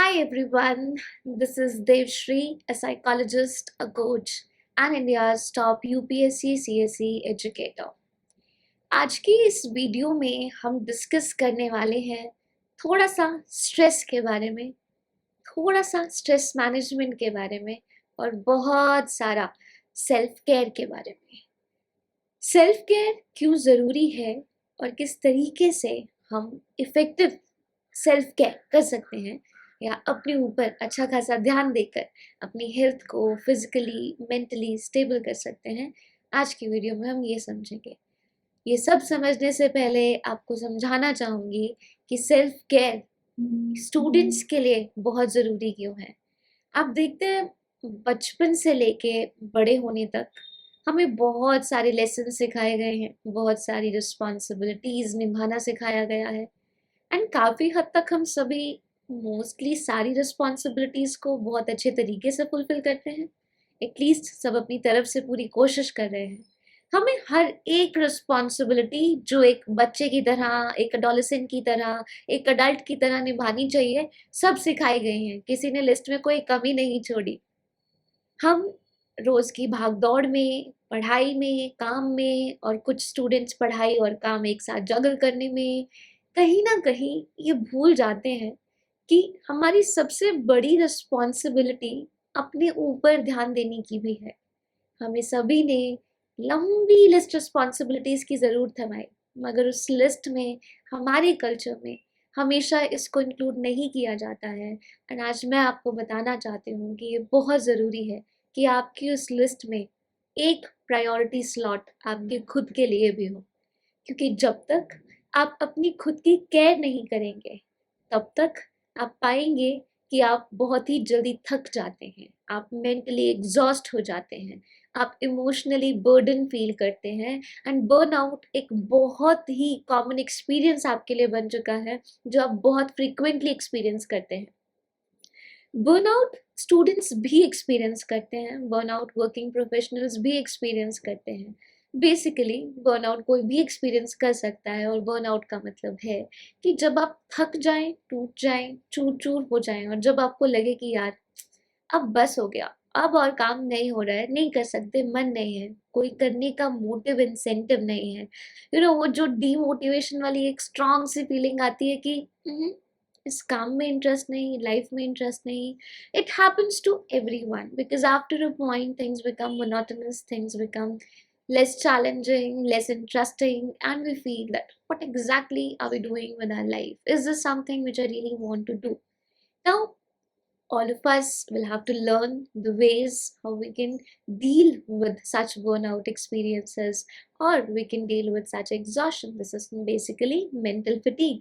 Hi everyone, this is Devshri, a psychologist, a coach, and India's top UPSC CSE educator. आज की इस video में हम discuss करने वाले हैं थोड़ा सा स्ट्रेस के बारे में, थोड़ा सा स्ट्रेस मैनेजमेंट के बारे में और बहुत सारा सेल्फ केयर के बारे में। सेल्फ केयर क्यों ज़रूरी है और किस तरीके से हम इफ़ेक्टिव सेल्फ केयर कर सकते हैं या अपने ऊपर अच्छा खासा ध्यान देकर अपनी हेल्थ को फिजिकली मेंटली स्टेबल कर सकते हैं। आज की वीडियो में हम ये समझेंगे। ये सब समझने से पहले आपको समझाना चाहूँगी कि सेल्फ केयर स्टूडेंट्स के लिए बहुत ज़रूरी क्यों है। आप देखते हैं बचपन से लेके बड़े होने तक हमें बहुत सारे लेसन सिखाए गए हैं, बहुत सारी रिस्पॉन्सिबिलिटीज़ निभाना सिखाया गया है एंड काफ़ी हद तक हम सभी मोस्टली सारी रिस्पॉन्सिबिलिटीज़ को बहुत अच्छे तरीके से फुलफिल करते हैं। एटलीस्ट सब अपनी तरफ से पूरी कोशिश कर रहे हैं। हमें हर एक रिस्पॉन्सिबिलिटी जो एक बच्चे की तरह, एक एडोलेसेंट की तरह, एक अडल्ट की तरह निभानी चाहिए, सब सिखाई गई हैं। किसी ने लिस्ट में कोई कमी नहीं छोड़ी। हम रोज़ की भाग-दौड़ में, पढ़ाई में, काम में और कुछ स्टूडेंट्स पढ़ाई और काम एक साथ जगल करने में कहीं न कहीं ये भूल जाते हैं कि हमारी सबसे बड़ी रिस्पॉन्सिबिलिटी अपने ऊपर ध्यान देने की भी है। हमें सभी ने लंबी लिस्ट रिस्पॉन्सिबिलिटीज़ की ज़रूर थमाई, मगर उस लिस्ट में हमारे कल्चर में हमेशा इसको इंक्लूड नहीं किया जाता है एंड आज मैं आपको बताना चाहती हूँ कि ये बहुत ज़रूरी है कि आपकी उस लिस्ट में एक प्रायोरिटी स्लॉट आपके खुद के लिए भी हो। क्योंकि जब तक आप अपनी खुद की केयर नहीं करेंगे, तब तक आप पाएँगे कि आप बहुत ही जल्दी थक जाते हैं, आप मेंटली एग्ज़ॉस्ट हो जाते हैं, आप इमोशनली बर्डन फ़ील करते हैं एंड बर्नआउट एक बहुत ही कॉमन एक्सपीरियंस आपके लिए बन चुका है, जो आप बहुत फ्रीक्वेंटली एक्सपीरियंस करते हैं। बर्नआउट स्टूडेंट्स भी एक्सपीरियंस करते हैं, बर्नआउट वर्किंग प्रोफेशनल्स भी एक्सपीरियंस करते हैं। बेसिकली बर्नआउट कोई भी एक्सपीरियंस कर सकता है और बर्नआउट का मतलब है कि जब आप थक जाएं, टूट जाएं, चूर-चूर हो जाएं और जब आपको लगे कि यार अब बस हो गया, अब और काम नहीं हो रहा है, नहीं कर सकते, मन नहीं है, कोई करने का मोटिव इंसेंटिव नहीं है। वो जो डीमोटिवेशन वाली एक स्ट्रॉन्ग सी फीलिंग आती है कि इस काम में इंटरेस्ट नहीं, लाइफ में इंटरेस्ट नहीं। It happens to everyone because after a point things become monotonous, things become less challenging, less interesting, and we feel that what exactly are we doing with our life? Is this something which I really want to do? Now, all of us will have to learn the ways how we can deal with such burnout experiences or we can deal with such exhaustion. This is basically mental fatigue.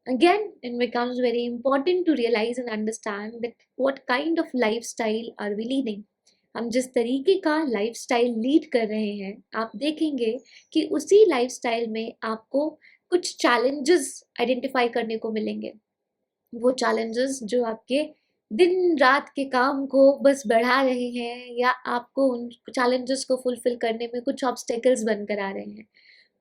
Again, it becomes very important to realize and understand that what kind of lifestyle are we leading. हम जिस तरीके का lifestyle lead कर रहे हैं, आप देखेंगे कि उसी लाइफस्टाइल में आपको कुछ चैलेंजेस आइडेंटिफाई करने को मिलेंगे। वो चैलेंजेस जो आपके दिन रात के काम को बस बढ़ा रहे हैं या आपको उन चैलेंजेस को फुलफिल करने में कुछ ऑब्स्टेकल्स बनकर आ रहे हैं।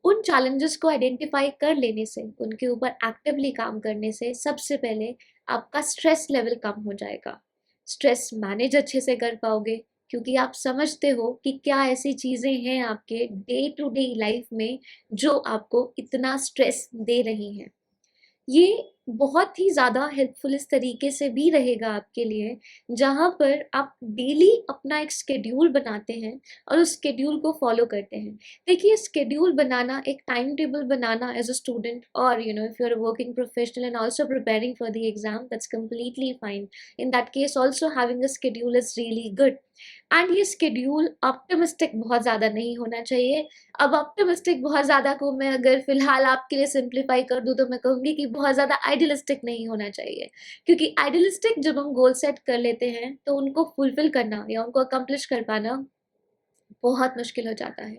उन चैलेंजेस को आइडेंटिफाई कर लेने से, उनके ऊपर एक्टिवली काम करने से सबसे पहले आपका स्ट्रेस लेवल कम हो जाएगा। स्ट्रेस मैनेज अच्छे से कर पाओगे क्योंकि आप समझते हो कि क्या ऐसी चीज़ें हैं आपके डे टू डे लाइफ में जो आपको इतना स्ट्रेस दे रही हैं। ये बहुत ही ज़्यादा हेल्पफुल इस तरीके से भी रहेगा आपके लिए, जहाँ पर आप डेली अपना एक शेड्यूल बनाते हैं और उस शेड्यूल को फॉलो करते हैं। देखिए, शेड्यूल बनाना, एक टाइम टेबल बनाना एज़ अ स्टूडेंट और if you are a working professional and also preparing for the exam, that's completely fine. In that case also having a schedule is really good and ये schedule optimistic बहुत ज़्यादा नहीं होना चाहिए। अब optimistic बहुत ज़्यादा को मैं अगर फ़िलहाल आपके लिए सिंप्लीफाई कर दूँ तो मैं कहूँगी कि बहुत ज़्यादा आइडियलिस्टिक नहीं होना चाहिए। क्योंकि आइडियलिस्टिक जब हम गोल सेट कर लेते हैं तो उनको फुलफ़िल करना या उनको अकम्प्लिश कर पाना बहुत मुश्किल हो जाता है।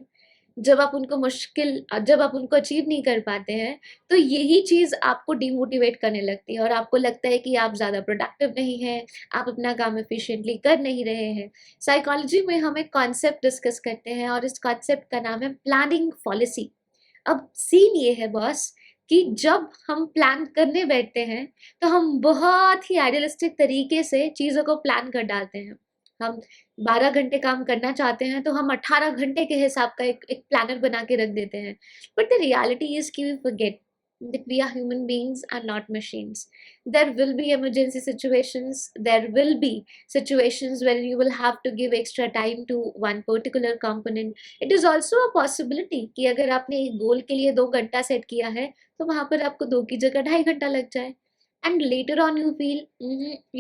जब आप उनको अचीव नहीं कर पाते हैं, तो यही चीज़ आपको डिमोटिवेट करने लगती है और आपको लगता है कि आप ज़्यादा प्रोडक्टिव नहीं हैं, आप अपना काम एफिशिएंटली कर नहीं रहे हैं। साइकोलॉजी में हम एक कॉन्सेप्ट डिस्कस करते हैं और इस कॉन्सेप्ट का नाम है प्लानिंग फॉलिसी। अब सीन ये है बॉस कि जब हम प्लान करने बैठते हैं तो हम बहुत ही आइडियलिस्टिक तरीके से चीज़ों को प्लान कर डालते हैं। हम 12 घंटे काम करना चाहते हैं तो हम 18 घंटे के हिसाब का एक प्लानर बना के रख देते हैं। बट द रियलिटी इज़ कि we forget that we are human beings and not machines. There will be emergency situations, there will be situations where you will have to give extra time to one particular component. It is also a possibility कि अगर आपने एक गोल के लिए 2 घंटा set किया है तो वहां पर आपको 2 की जगह 2.5 घंटा लग जाए, and later on you feel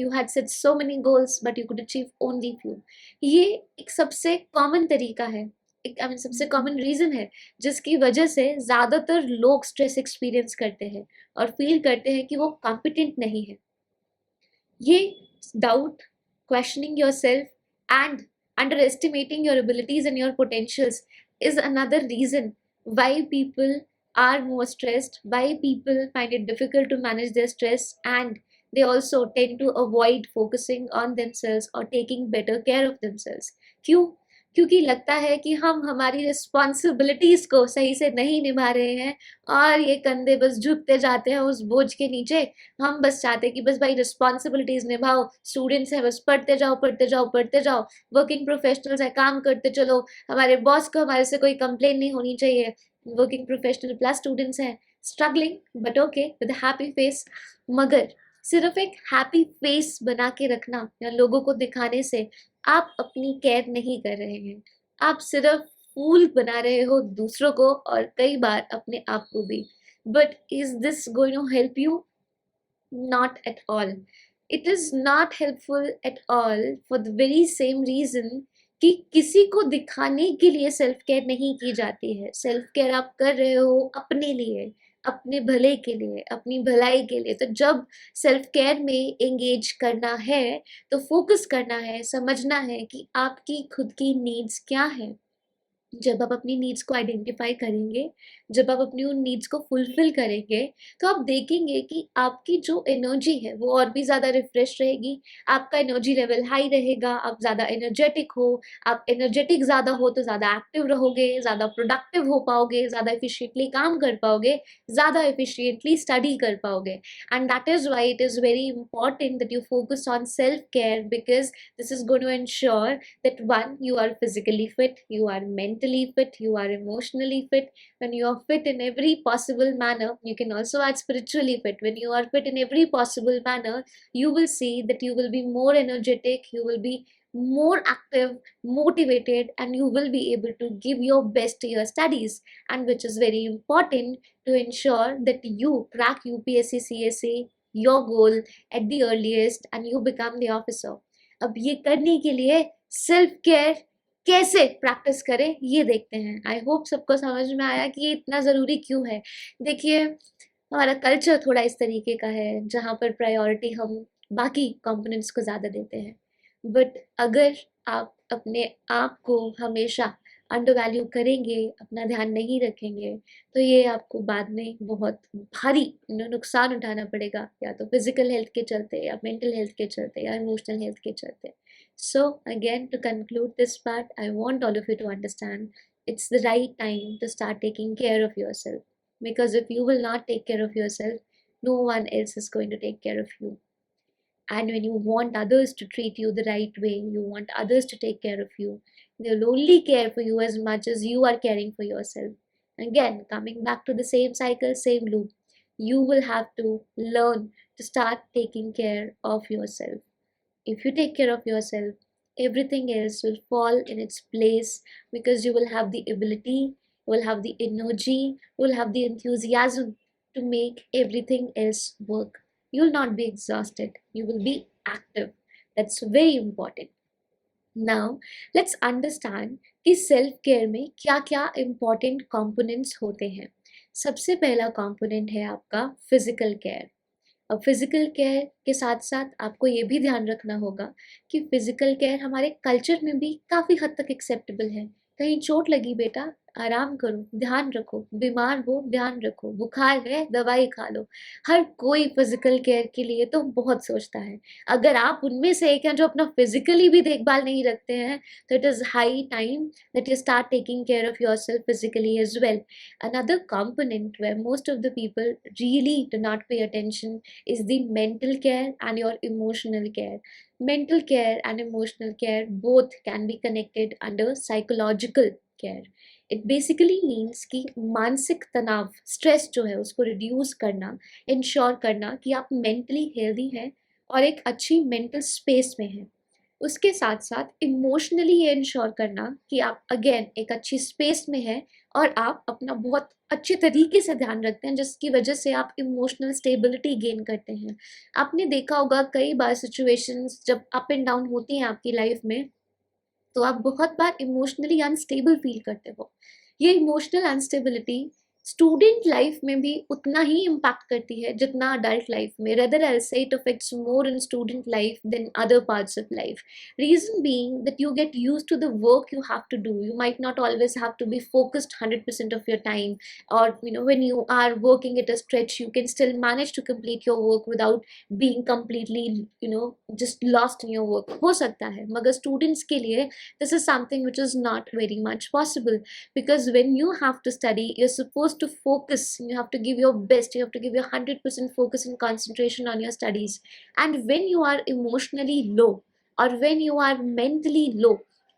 you had set so many goals but you could achieve only few. ये एक सबसे कॉमन तरीका है, एक आई मीन सबसे कॉमन रीजन है जिसकी वजह से ज्यादातर लोग स्ट्रेस एक्सपीरियंस करते हैं और फील करते हैं कि वो कॉम्पिटेंट नहीं है। ये doubt, questioning yourself and underestimating your abilities and your potentials is another reason why people are more stressed, why people find it difficult to manage their stress, and they also tend to avoid focusing on themselves or taking better care of themselves. क्यों? क्योंकि लगता है कि हम हमारी responsibilities को सही से नहीं निभा रहे हैं और ये कंधे बस झुकते जाते हैं उस बोझ के नीचे। हम बस चाहते हैं कि बस भाई रिस्पॉन्सिबिलिटीज निभाओ, स्टूडेंट्स हैं बस पढ़ते जाओ पढ़ते जाओ पढ़ते जाओ, वर्किंग प्रोफेशनल्स है काम करते चलो, हमारे बॉस को हमारे से कोई कंप्लेन नहीं होनी चाहिए, वर्किंग प्रोफेशनल प्लस स्टूडेंट्स हैं struggling but okay with happy face. मगर सिर्फ एक हैप्पी फेस बना के रखना या लोगों को दिखाने से आप अपनी केयर नहीं कर रहे हैं, आप सिर्फ फूल बना रहे हो दूसरों को और कई बार अपने आप को भी। But is this going to help you? Not at all. It is not helpful at all for the very same reason कि किसी को दिखाने के लिए सेल्फ केयर नहीं की जाती है। सेल्फ केयर आप कर रहे हो अपने लिए, अपने भले के लिए, अपनी भलाई के लिए। तो जब सेल्फ केयर में एंगेज करना है तो फोकस करना है, समझना है कि आपकी खुद की नीड्स क्या है। जब आप अपनी नीड्स को आइडेंटिफाई करेंगे, जब आप अपनी उन नीड्स को फुलफिल करेंगे, तो आप देखेंगे कि आपकी जो एनर्जी है वो और भी ज़्यादा रिफ्रेश रहेगी, आपका एनर्जी लेवल हाई रहेगा, आप ज़्यादा एनर्जेटिक हो, आप एनर्जेटिक ज़्यादा हो तो ज़्यादा एक्टिव रहोगे, ज़्यादा प्रोडक्टिव हो पाओगे, ज़्यादा एफिशिएंटली काम कर पाओगे, ज़्यादा एफिशिएंटली स्टडी कर पाओगे। And that is why it is very important that you focus on self care, because this is going to ensure that one, you are physically fit, you are mentally fit, you are emotionally fit. When you are fit in every possible manner, you can also add spiritually fit. When you are fit in every possible manner, you will see that you will be more energetic, you will be more active, motivated, and you will be able to give your best to your studies, and which is very important to ensure that you crack UPSC CSA your goal at the earliest and you become the officer. अब ये करने के लिए self care कैसे practice करें ये देखते हैं। आई होप सबको समझ में आया कि ये इतना ज़रूरी क्यों है। देखिए, हमारा कल्चर थोड़ा इस तरीके का है जहाँ पर प्रायोरिटी हम बाकी कंपोनेंट्स को ज़्यादा देते हैं। बट अगर आप अपने आप को हमेशा अंडर वैल्यू करेंगे, अपना ध्यान नहीं रखेंगे, तो ये आपको बाद में बहुत भारी नुकसान उठाना पड़ेगा, या तो फिजिकल हेल्थ के चलते या मेंटल हेल्थ के चलते या इमोशनल हेल्थ के चलते। So again, to conclude this part, I want all of you to understand it's the right time to start taking care of yourself. Because if you will not take care of yourself, no one else is going to take care of you. And when you want others to treat you the right way, you want others to take care of you, they'll only care for you as much as you are caring for yourself. Again, coming back to the same cycle, same loop, you will have to learn to start taking care of yourself. If you take care of yourself, everything else will fall in its place because you will have the ability, you will have the energy, you will have the enthusiasm to make everything else work. You will not be exhausted, you will be active. That's very important. Now, let's understand कि self care में क्या क्या important components होते हैं। सबसे पहला component है आपका फिजिकल केयर। अब फिजिकल केयर के साथ साथ आपको ये भी ध्यान रखना होगा कि फिजिकल केयर हमारे कल्चर में भी काफ़ी हद तक एक्सेप्टेबल है। कहीं चोट लगी बेटा, आराम करो, ध्यान रखो, बीमार हो ध्यान रखो, बुखार है दवाई खा लो। हर कोई फिजिकल केयर के लिए तो बहुत सोचता है। अगर आप उनमें से एक हैं जो अपना फिजिकली भी देखभाल नहीं रखते हैं, तो it is high time that you start taking care of yourself physically as well. Another component where most of the people really do not pay attention is the mental care and your emotional care. Mental care and emotional care both can be connected under psychological care. It basically means कि मानसिक तनाव, stress जो है उसको reduce करना, ensure करना कि आप मेंटली हेल्दी हैं और एक अच्छी मेंटल स्पेस में हैं। उसके साथ साथ इमोशनली ये इंश्योर करना कि आप अगेन एक अच्छी स्पेस में हैं और आप अपना बहुत अच्छे तरीके से ध्यान रखते हैं, जिसकी वजह से आप इमोशनल स्टेबिलिटी गेन करते हैं। आपने देखा होगा कई बार सिचुएशंस जब अप एंड डाउन होती हैं आपकी लाइफ में, तो आप बहुत बार इमोशनली अनस्टेबल फील करते हो। ये इमोशनल अनस्टेबिलिटी स्टूडेंट लाइफ में भी उतना ही इम्पैक्ट करती है जितना अडल्ट लाइफ में। Rather I say it affects more in student life than other parts of life. Reason being that you get used to the work you have to do. You might not always have to be focused 100% of your time, or when you are working at a stretch you can still manage to complete your work without being completely just lost in your work. हो सकता है, मगर students के लिए this is something which is not very much possible, because when you have to study you're supposed to focus, you have to give your best, you have to give your 100% focus and concentration on your studies. And when you are emotionally low or when you are mentally low,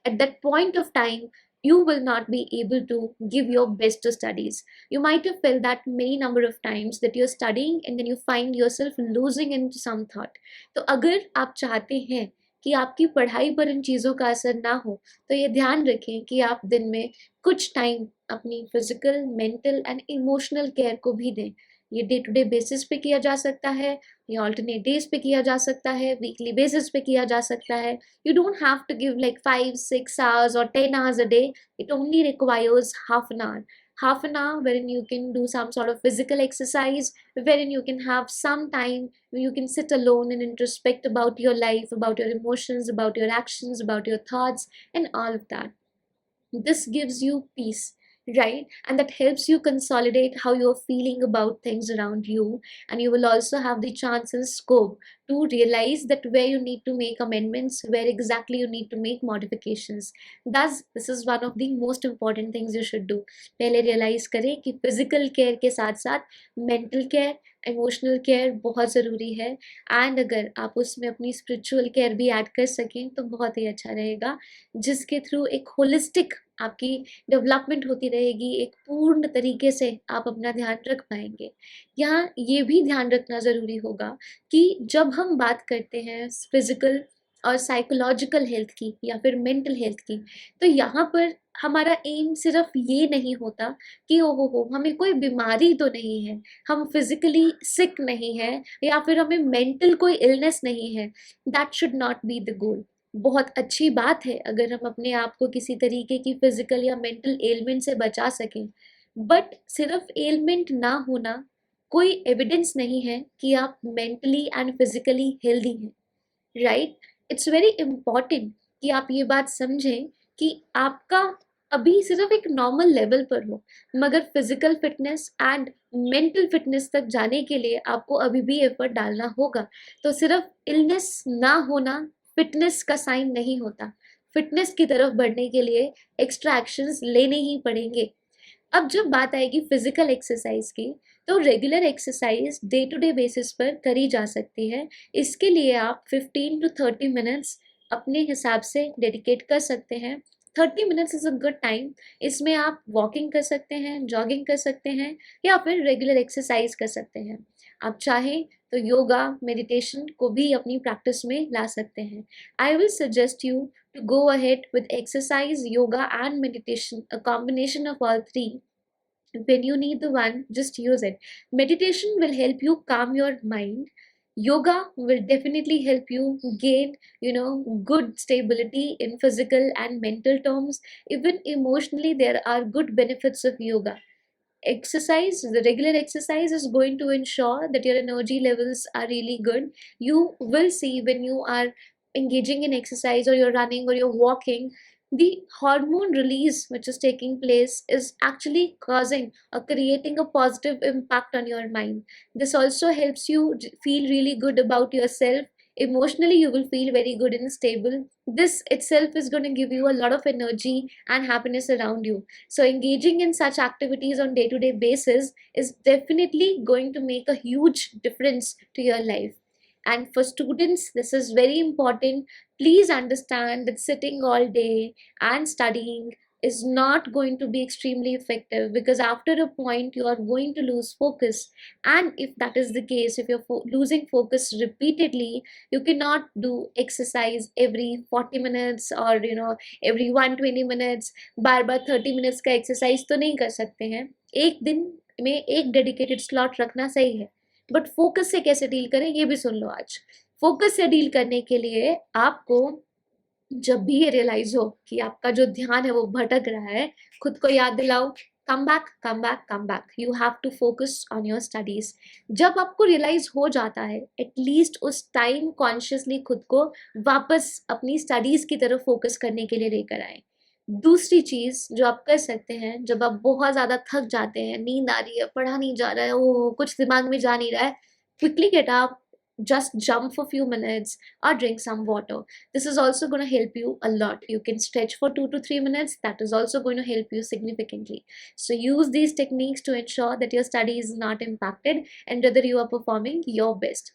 at that point of time you will not be able to give your best to studies. You might have felt that many number of times that you're studying and then you find yourself losing into some thought. तो अगर आप चाहते हैं कि आपकी पढ़ाई पर इन चीज़ों का असर ना हो, तो ये ध्यान रखें कि आप दिन में कुछ टाइम अपनी physical, mental and emotional care को भी दें। ये डे टू डे बेसिस पे किया जा सकता है, ये ऑल्टरनेट डेज पे किया जा सकता है, वीकली बेसिस पे किया जा सकता है। You don't have to give like 5-6 hours or 10 hours a day. It only requires half an hour. Half an hour wherein you can do some sort of physical exercise, wherein you can have some time where you can sit alone and introspect about your life, about your emotions, about your actions, about your thoughts, and all of that. This gives you peace, right? And that helps you consolidate how you're feeling about things around you. And you will also have the chance and scope to realize that where you need to make amendments, where exactly you need to make modifications. Thus, this is one of the most important things you should do. पहले realize करें कि physical care के साथ साथ mental care, emotional care बहुत ज़रूरी है। And अगर आप उसमें अपनी स्पिरिचुअल केयर भी ऐड कर सकें तो बहुत ही अच्छा रहेगा, जिसके थ्रू एक होलिस्टिक आपकी डेवलपमेंट होती रहेगी, एक पूर्ण तरीके से आप अपना ध्यान रख पाएंगे। यहाँ ये भी ध्यान रखना ज़रूरी होगा कि जब हम बात करते हैं फिजिकल और साइकोलॉजिकल हेल्थ की या फिर मेंटल हेल्थ की, तो यहाँ पर हमारा एम सिर्फ ये नहीं होता कि ओ हो हमें कोई बीमारी तो नहीं है, हम फिजिकली सिक नहीं है, या फिर हमें मेंटल कोई इलनेस नहीं है। That should not be the goal. बहुत अच्छी बात है अगर हम अपने आप को किसी तरीके की फिजिकल या मेंटल एलिमेंट से बचा सकें, बट सिर्फ एलिमेंट ना होना कोई एविडेंस नहीं है कि आप मेंटली एंड फिजिकली हेल्दी हैं, राइट? इट्स वेरी इम्पॉर्टेंट कि आप ये बात समझें कि आपका अभी सिर्फ एक नॉर्मल लेवल पर हो, मगर physical fitness and mental fitness तक जाने के लिए आपको अभी भी एफर्ट डालना होगा। तो सिर्फ इलनेस ना होना फिटनेस का साइन नहीं होता। फिटनेस की तरफ बढ़ने के लिए एक्स्ट्रा एक्शंस लेने ही पड़ेंगे। अब जब बात आएगी फिजिकल एक्सरसाइज की, तो regular exercise day to day basis पर करी जा सकती है। इसके लिए आप 15 to 30 मिनट्स अपने हिसाब से डेडिकेट कर सकते हैं। 30 minutes is a good time. इसमें आप वॉकिंग कर सकते हैं, जॉगिंग कर सकते हैं, या फिर रेगुलर एक्सरसाइज कर सकते हैं। आप चाहें तो योगा, मेडिटेशन को भी अपनी प्रैक्टिस में ला सकते हैं। I will suggest you to go ahead with exercise, yoga, and meditation, a combination of all three. When you need the one, just use it. Meditation will help you calm your mind. Yoga will definitely help you gain, good stability in physical and mental terms. Even emotionally, there are good benefits of yoga. Exercise, the regular exercise is going to ensure that your energy levels are really good. You will see when you are engaging in exercise or you're running or you're walking, the hormone release which is taking place is actually causing or creating a positive impact on your mind. This also helps you feel really good about yourself. Emotionally you will feel very good and stable. This itself is going to give you a lot of energy and happiness around you. So engaging in such activities on day to day basis is definitely going to make a huge difference to your life. And for students this is very important. Please understand that sitting all day and studying is not going to be extremely effective, because after a point you are going to lose focus. And if that is the case, if you're losing focus repeatedly, you cannot do exercise every 40 minutes or every 120 minutes. Bar bar 30 minutes का exercise तो नहीं कर सकते हैं. एक दिन में एक dedicated slot रखना सही है. बट फोकस से कैसे डील करें ये भी सुन लो आज. फोकस से डील करने के लिए आपको जब भी ये रियलाइज हो कि आपका जो ध्यान है वो भटक रहा है, खुद को याद दिलाओ, come back come back come back, you have to focus on your studies. जब आपको रियलाइज हो जाता है, एटलीस्ट उस टाइम कॉन्शियसली खुद को वापस अपनी स्टडीज की तरफ फोकस करने के लिए लेकर आए. दूसरी चीज जो आप कर सकते हैं, जब आप बहुत ज्यादा थक जाते हैं, नींद आ रही है, पढ़ा नहीं जा रहा है, ओ कुछ दिमाग में जा नहीं रहा है, quickly get up, just jump for few minutes or drink some water. This is also going to help you a lot. You can stretch for 2 to 3 minutes. That is also going to help you significantly. So use these techniques to ensure that your study is not impacted and whether you are performing your best.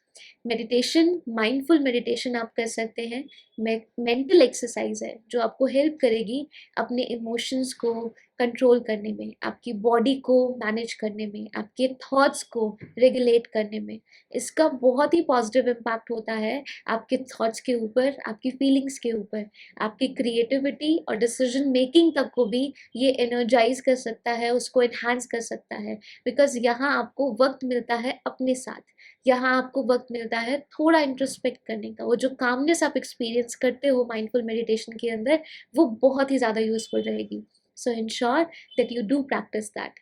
Meditation, mindful meditation आप कर सकते हैं. Mental exercise है जो आपको help करेगी अपने emotions को कंट्रोल करने में, आपकी बॉडी को मैनेज करने में, आपके थॉट्स को रेगुलेट करने में. इसका बहुत ही पॉजिटिव इम्पैक्ट होता है आपके थॉट्स के ऊपर, आपकी फीलिंग्स के ऊपर, आपकी क्रिएटिविटी और डिसीजन मेकिंग तक को भी ये एनर्जाइज कर सकता है, उसको एनहांस कर सकता है. बिकॉज यहाँ आपको वक्त मिलता है अपने साथ, यहाँ आपको वक्त मिलता है थोड़ा इंट्रोस्पेक्ट करने का. वो जो कामनेस आप एक्सपीरियंस करते हो माइंडफुल मेडिटेशन के अंदर, वो बहुत ही ज़्यादा यूजफुल रहेगी. सो ensure that you do practice that.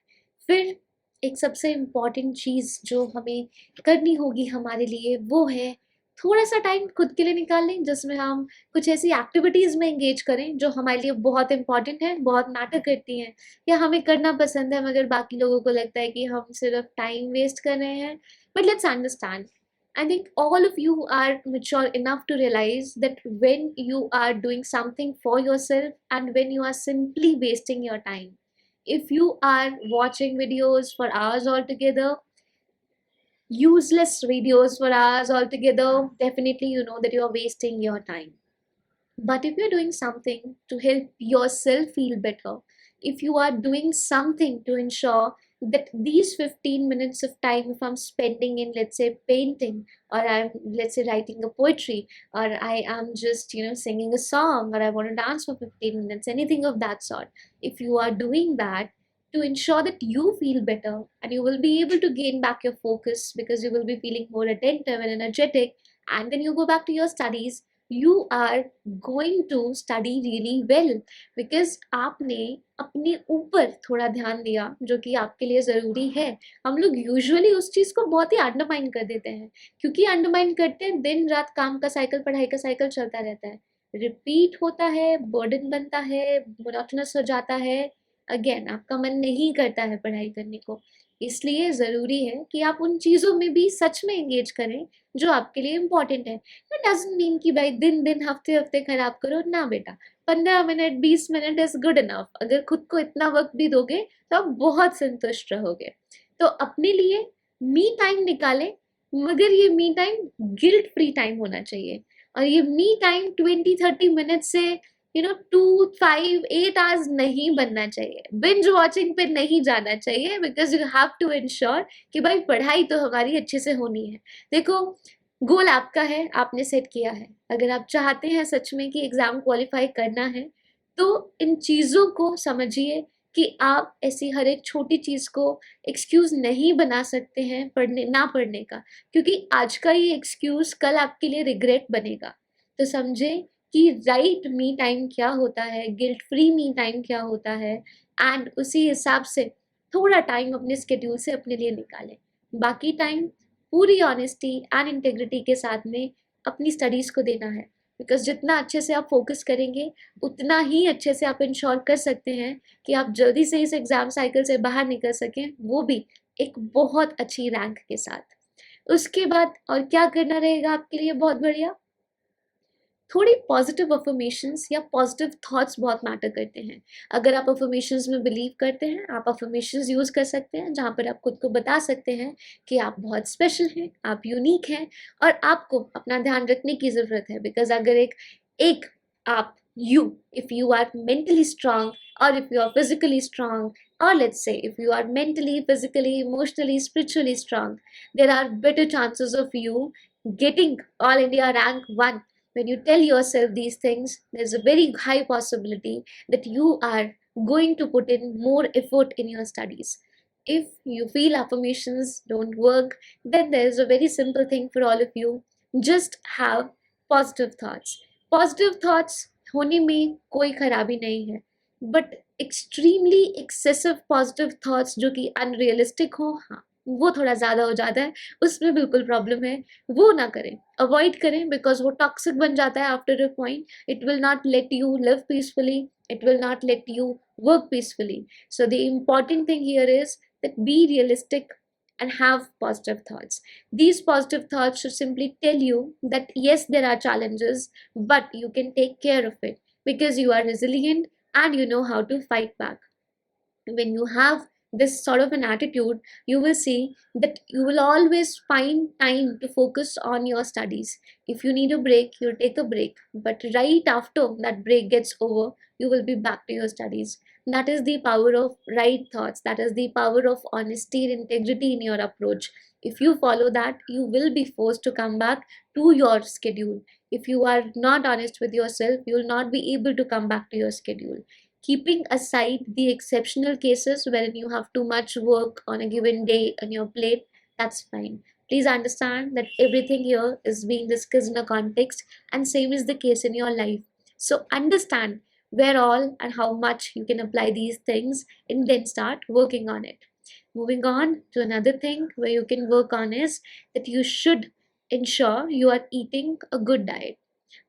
फिर एक सबसे इम्पॉर्टेंट चीज़ जो हमें करनी होगी हमारे लिए, वो है थोड़ा सा टाइम खुद के लिए निकाल लें जिसमें हम कुछ ऐसी एक्टिविटीज़ में एंगेज करें जो हमारे लिए बहुत इंपॉर्टेंट है, बहुत मैटर करती हैं, या हमें करना पसंद है मगर बाकी लोगों को लगता है कि हम सिर्फ टाइम वेस्ट कर रहे हैं. But let's understand. I think all of you are mature enough to realize that when you are doing something for yourself and when you are simply wasting your time. If you are watching videos for hours altogether, useless videos for hours altogether, definitely you know that you are wasting your time. But if you're doing something to help yourself feel better, if you are doing something to ensure that these 15 minutes of time, if I'm spending in, let's say, painting, or I'm, let's say, writing a poetry, or I am just, singing a song, or I want to dance for 15 minutes, anything of that sort, if you are doing that to ensure that you feel better and you will be able to gain back your focus because you will be feeling more attentive and energetic, and then you go back to your studies, you are going to study really well because आपने अपने ऊपर थोड़ा ध्यान दिया जो कि आपके लिए ज़रूरी है. हम लोग यूजुअली उस चीज़ को बहुत ही अंडरमाइन कर देते हैं. क्योंकि अंडरमाइन करते हैं, दिन रात काम का साइकिल, पढ़ाई का साइकिल चलता रहता है, रिपीट होता है, बर्डन बनता है, मोनोटोनस हो जाता है, अगेन आपका मन नहीं करता है पढ़ाई करने को. इसलिए ज़रूरी है कि आप उन चीज़ों में भी सच में एंगेज करें जो आपके लिए इम्पॉर्टेंट है. इट डजंट मीन कि भाई दिन दिन हफ्ते हफ्ते खराब करो ना बेटा. 15 minute 20 minute is good enough. अगर खुद को इतना वक्त भी दोगे तो आप बहुत संतुष्ट रहोगे. तो अपने लिए मी टाइम निकालें, मगर ये me time guilt free time होना चाहिए. और ये मी टाइम 20-30 मिनट से 2-5-8 hours नहीं बनना चाहिए. बिंज वॉचिंग पे नहीं जाना चाहिए because you have to insure कि भाई पढ़ाई तो हमारी अच्छे से होनी है. देखो, गोल आपका है, आपने सेट किया है. अगर आप चाहते हैं सच में कि एग्ज़ाम क्वालिफाई करना है, तो इन चीज़ों को समझिए कि आप ऐसी हर एक छोटी चीज़ को एक्सक्यूज़ नहीं बना सकते हैं पढ़ने ना पढ़ने का, क्योंकि आज का ये एक्सक्यूज़ कल आपके लिए रिग्रेट बनेगा. तो समझें कि राइट मी टाइम क्या होता है, गिल्ट फ्री मी टाइम क्या होता है, एंड उसी हिसाब से थोड़ा टाइम अपने स्केड्यूल से अपने लिए निकालें. बाकी टाइम पूरी ऑनेस्टी एंड इंटेग्रिटी के साथ में अपनी स्टडीज़ को देना है. बिकॉज जितना अच्छे से आप फोकस करेंगे उतना ही अच्छे से आप इंश्योर कर सकते हैं कि आप जल्दी से इस एग्ज़ाम साइकिल से बाहर निकल सकें, वो भी एक बहुत अच्छी रैंक के साथ। उसके बाद और क्या करना रहेगा आपके लिए बहुत बढ़िया, थोड़ी पॉजिटिव अफर्मेशंस या पॉजिटिव थॉट्स बहुत मैटर करते हैं। अगर आप अफर्मेशंस में बिलीव करते हैं, आप अफर्मेशंस यूज़ कर सकते हैं जहाँ पर आप खुद को बता सकते हैं कि आप बहुत स्पेशल हैं, आप यूनिक हैं और आपको अपना ध्यान रखने की ज़रूरत है। बिकॉज अगर एक एक आप if you are mentally strong or if you are physically strong, or let's say if you are mentally, physically, emotionally, spiritually strong, there are better chances of you getting all India rank 1. When you tell yourself these things, there's a very high possibility that you are going to put in more effort in your studies. If you feel affirmations don't work, then there is a very simple thing for all of you. Just have positive thoughts. Positive thoughts होने में कोई खराबी नहीं है, but extremely excessive positive thoughts जो कि unrealistic हो, हाँ वो थोड़ा ज़्यादा हो जाता है, उसमें बिल्कुल प्रॉब्लम है। वो ना करें, अवॉइड करें, बिकॉज वो टॉक्सिक बन जाता है after a point. It will not let you live peacefully, it will not let you work peacefully. So the important thing here is that be realistic and have positive thoughts. These positive thoughts should simply tell you that yes, there are challenges, but you can take care of it because you are resilient and you know how to fight back. When you have this sort of an attitude, you will see that you will always find time to focus on your studies. If you need a break, you'll take a break, but right after that break gets over, you will be back to your studies. That is the power of right thoughts. That is the power of honesty and integrity in your approach. If you follow that, you will be forced to come back to your schedule. If you are not honest with yourself, you will not be able to come back to your schedule. Keeping aside the exceptional cases wherein you have too much work on a given day on your plate, that's fine. Please understand that everything here is being discussed in a context, and same is the case in your life. So understand where all and how much you can apply these things and then start working on it. Moving on to another thing where you can work on is that you should ensure you are eating a good diet.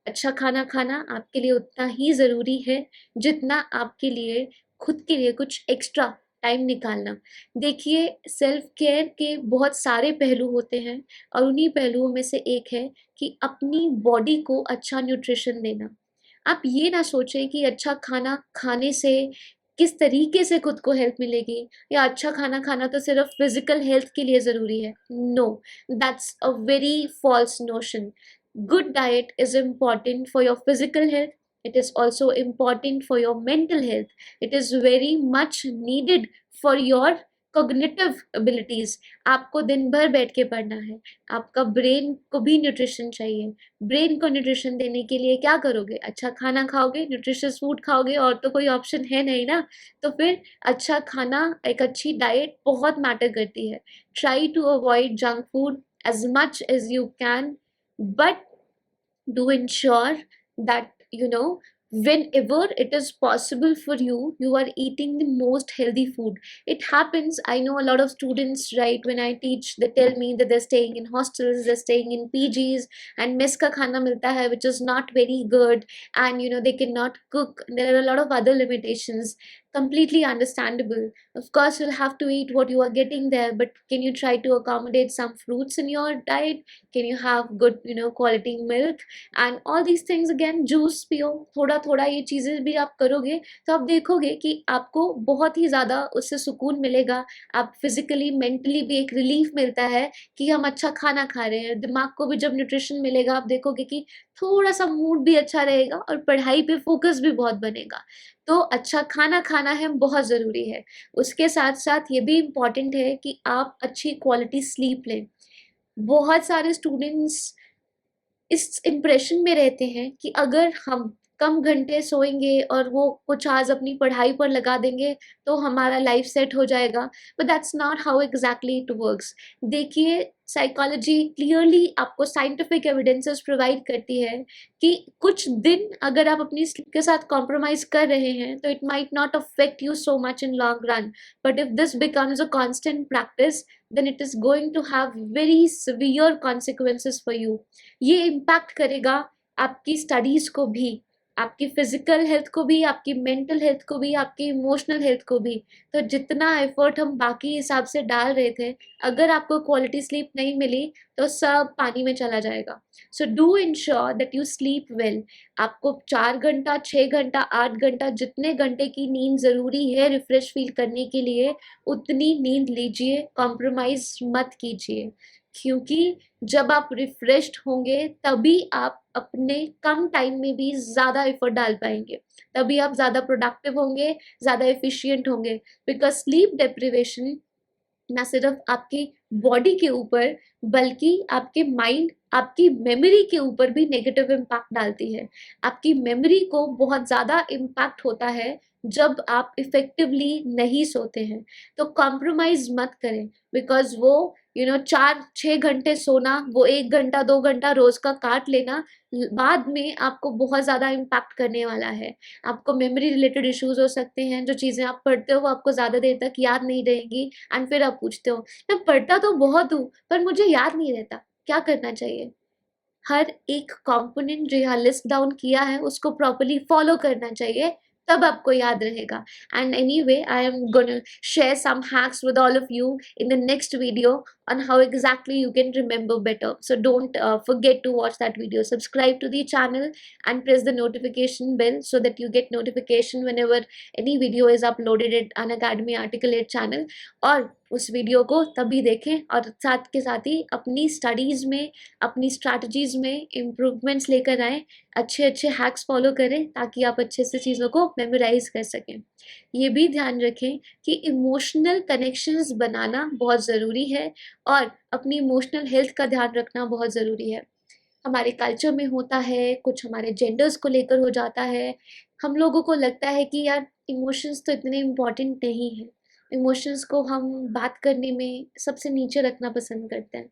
अच्छा खाना खाना आपके लिए उतना ही ज़रूरी है जितना आपके लिए खुद के लिए कुछ एक्स्ट्रा टाइम निकालना। देखिए, सेल्फ केयर के बहुत सारे पहलू होते हैं और उन्हीं पहलुओं में से एक है कि अपनी बॉडी को अच्छा न्यूट्रिशन देना। आप ये ना सोचें कि अच्छा खाना खाने से किस तरीके से खुद को हेल्प मिलेगी या अच्छा खाना खाना तो सिर्फ फिजिकल हेल्थ के लिए ज़रूरी है। No, that's a very false notion. Good diet is important for your physical health. It is also important for your mental health. It is very much needed for your cognitive abilities. आपको दिन भर बैठ के पढ़ना है, आपका brain को भी न्यूट्रिशन चाहिए। ब्रेन को न्यूट्रिशन देने के लिए क्या करोगे? अच्छा खाना खाओगे, न्यूट्रिशियस फूड खाओगे, और तो कोई ऑप्शन है नहीं ना। तो फिर अच्छा खाना, एक अच्छी डाइट बहुत मैटर करती है। Try to avoid junk food as much as you can, but do ensure that whenever it is possible for you, you are eating the most healthy food. It happens, I know a lot of students, right, when I teach, they tell me that they're staying in hostels, they're staying in PGs, and mess ka khana milta hai which is not very good, and they cannot cook. There are a lot of other limitations. Completely understandable. Of course, you'll have to eat what you are getting there, but can you try to accommodate some fruits in your diet? Can you have good quality milk and all these things? Again, juice पियो, थोड़ा थोड़ा ये चीज़ें भी आप करोगे तो आप देखोगे कि आपको बहुत ही ज़्यादा उससे सुकून मिलेगा। आप फिजिकली मेंटली भी एक रिलीफ मिलता है कि हम अच्छा खाना खा रहे हैं। दिमाग को भी जब न्यूट्रिशन मिलेगा, आप देखोगे कि थोड़ा सा मूड भी अच्छा रहेगा और पढ़ाई पे फोकस भी बहुत बनेगा। तो अच्छा खाना खाना है बहुत ज़रूरी है। उसके साथ साथ ये भी इम्पॉर्टेंट है कि आप अच्छी क्वालिटी स्लीप लें। बहुत सारे स्टूडेंट्स इस इम्प्रेशन में रहते हैं कि अगर हम कम घंटे सोएंगे और वो कुछ आज अपनी पढ़ाई पर लगा देंगे तो हमारा लाइफ सेट हो जाएगा, but that's not how exactly it works. देखिए, साइकोलॉजी क्लियरली आपको साइंटिफिक एविडेंसेस प्रोवाइड करती है कि कुछ दिन अगर आप अपनी स्लीप के साथ कॉम्प्रोमाइज कर रहे हैं तो it might not affect you so much in long run, but if this becomes a constant practice then it is going to have very severe consequences for you. ये इम्पैक्ट करेगा आपकी studies को भी, आपकी फिजिकल हेल्थ को भी, आपकी mental health को भी, आपकी इमोशनल हेल्थ को भी। तो जितना एफर्ट हम बाकी हिसाब से डाल रहे थे, अगर आपको क्वालिटी स्लीप नहीं मिली तो सब पानी में चला जाएगा। So do ensure that you sleep well. आपको 4 घंटा, 6 घंटा, 8 घंटा, जितने घंटे की नींद ज़रूरी है रिफ्रेश फील करने के लिए, उतनी नींद लीजिए, कॉम्प्रोमाइज मत कीजिए। क्योंकि जब आप रिफ्रेश्ड होंगे तभी आप अपने कम टाइम में भी ज़्यादा एफर्ट डाल पाएंगे, तभी आप ज़्यादा प्रोडक्टिव होंगे, ज़्यादा एफिशिएंट होंगे। बिकॉज स्लीप डेप्रिवेशन ना सिर्फ आपकी बॉडी के ऊपर बल्कि आपके माइंड, आपकी मेमोरी के ऊपर भी नेगेटिव इम्पैक्ट डालती है। आपकी मेमोरी को बहुत ज़्यादा इम्पैक्ट होता है जब आप इफेक्टिवली नहीं सोते हैं। तो कॉम्प्रोमाइज मत करें, बिकॉज वो 4-6 घंटे सोना, वो 1 घंटा 2 घंटा रोज का काट लेना बाद में आपको बहुत ज़्यादा इम्पैक्ट करने वाला है। आपको मेमोरी रिलेटेड इश्यूज हो सकते हैं, जो चीज़ें आप पढ़ते हो वो आपको ज़्यादा देर तक याद नहीं रहेंगी, एंड फिर आप पूछते हो मैं पढ़ता तो बहुत हूँ पर मुझे याद नहीं रहता, क्या करना चाहिए? हर एक कंपोनेंट जो यहाँ लिस्ट डाउन किया है उसको प्रॉपर्ली फॉलो करना चाहिए, तब आपको याद रहेगा। And anyway, I am gonna share some hacks with all of you in the next video on how exactly you can remember better. So don't forget to watch that video. Subscribe to the channel and press the notification bell so that you get notification whenever any video is uploaded at Unacademy Articulate channel. और उस video को तभी देखें और साथ के साथ ही अपनी स्टडीज़ में, अपनी स्ट्रैटेजीज़ में इम्प्रूवमेंट्स लेकर आएँ, अच्छे अच्छे हैक्स फॉलो करें ताकि आप अच्छे से चीज़ों को मेमोराइज कर सकें। ये भी ध्यान रखें कि इमोशनल कनेक्शंस बनाना बहुत ज़रूरी है और अपनी इमोशनल हेल्थ का ध्यान रखना बहुत ज़रूरी है। हमारे कल्चर में होता है, कुछ हमारे जेंडर्स को लेकर हो जाता है। हम लोगों को लगता है कि यार इमोशंस तो इतने इम्पोर्टेंट नहीं है, इमोशंस को हम बात करने में सबसे नीचे रखना पसंद करते हैं।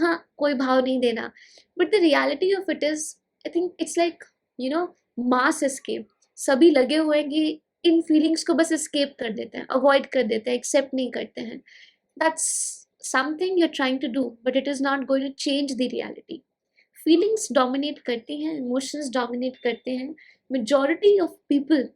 हाँ, कोई भाव नहीं देना। But the reality of it is, I think it's like you know mass escape. सभी लगे हुए हैं कि इन फीलिंग्स को बस एस्केप कर देते हैं, अवॉइड कर देते हैं, एक्सेप्ट नहीं करते हैं। That's something you are trying to do but it is not going to change the reality. Feelings dominate करती हैं, इमोशंस डोमिनेट करते हैं। Majority of people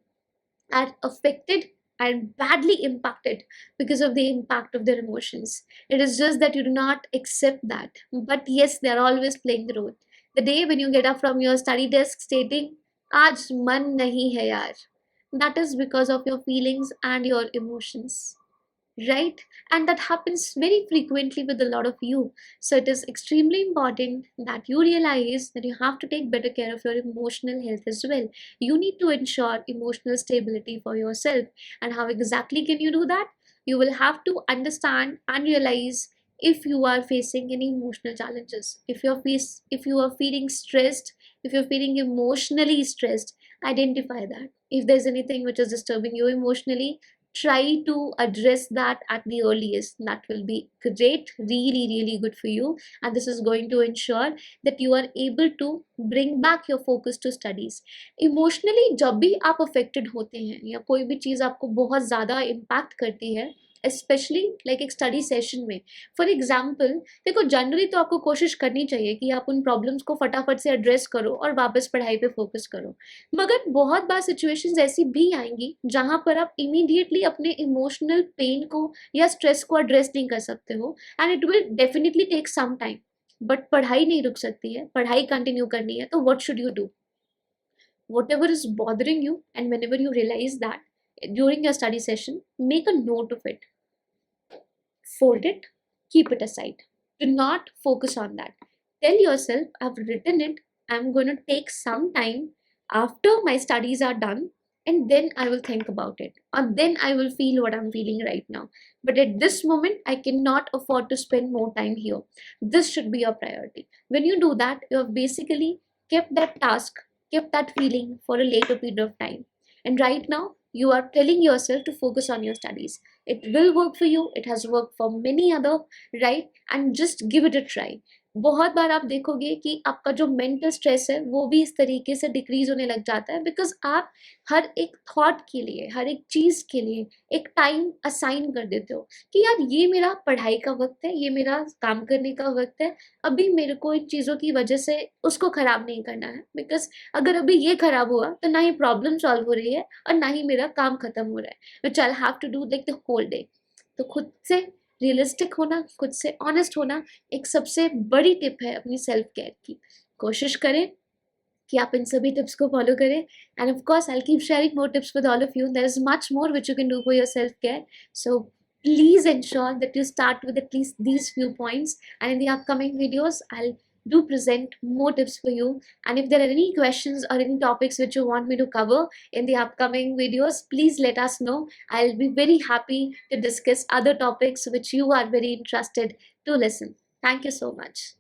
are affected and badly impacted because of the impact of their emotions. It is just that you do not accept that. But yes, they are always playing the role. The day when you get up from your study desk stating, "Aaj man nahi hai yaar," that is because of your feelings and your emotions, right? And that happens very frequently with a lot of you. So it is extremely important that you realize that you have to take better care of your emotional health as well. You need to ensure emotional stability for yourself. And how exactly can you do that? You will have to understand and realize if you are facing any emotional challenges, if you are feeling stressed, if you're feeling emotionally stressed, identify that. If there's anything which is disturbing you emotionally, try to address that at the earliest. That will be great, really good for you, and this is going to ensure that you are able to bring back your focus to studies. Emotionally जब भी आप affected होते हैं या कोई भी चीज़ आपको बहुत ज़्यादा impact करती है, स्पेशली लाइक एक स्टडी सेशन में, फॉर एग्जाम्पल देखो, जनरली तो आपको कोशिश करनी चाहिए कि आप उन प्रॉब्लम्स को फटाफट से एड्रेस करो और वापस पढ़ाई पे फोकस करो। मगर बहुत बार सिचुएशंस ऐसी भी आएंगी जहां पर आप इमीडिएटली अपने इमोशनल पेन को या स्ट्रेस को एड्रेस नहीं कर सकते हो, and it will definitely take some time. But पढ़ाई नहीं रुक सकती है, पढ़ाई कंटिन्यू करनी है, तो what should you do? Whatever is bothering you, and whenever you realize that during your study session, make a note of it, fold it, keep it aside. Do not focus on that. Tell yourself, I've written it, I'm going to take some time after my studies are done, and then I will think about it, or then I will feel what I'm feeling right now. But at this moment, I cannot afford to spend more time here. This should be your priority. When you do that, you have basically kept that task, kept that feeling for a later period of time. And right now, you are telling yourself to focus on your studies. It will work for you. It has worked for many other, right? And just give it a try. बहुत बार आप देखोगे कि आपका जो mental stress है वो भी इस तरीके से डिक्रीज होने लग जाता है, बिकॉज आप हर एक थॉट के लिए, हर एक चीज के लिए एक टाइम असाइन कर देते हो कि यार ये मेरा पढ़ाई का वक्त है, ये मेरा काम करने का वक्त है, अभी मेरे को इन चीजों की वजह से उसको खराब नहीं करना है, बिकॉज अगर अभी ये खराब हुआ तो ना ही प्रॉब्लम सॉल्व हो रही है और ना ही मेरा काम खत्म हो रहा है, which I have to do like the whole day. तो खुद से रियलिस्टिक होना, खुद से ऑनेस्ट होना एक सबसे बड़ी टिप है अपनी सेल्फ केयर की। कोशिश करें कि आप इन सभी टिप्स को फॉलो करें, end of course I will keep sharing more tips with all of you. There is much more which you can do for your self care, so please ensure that you start with at least these few points, and in the upcoming videos I'll do present more tips for you. And if there are any questions or any topics which you want me to cover in the upcoming videos, please let us know. I'll be very happy to discuss other topics which you are very interested to listen. Thank you so much.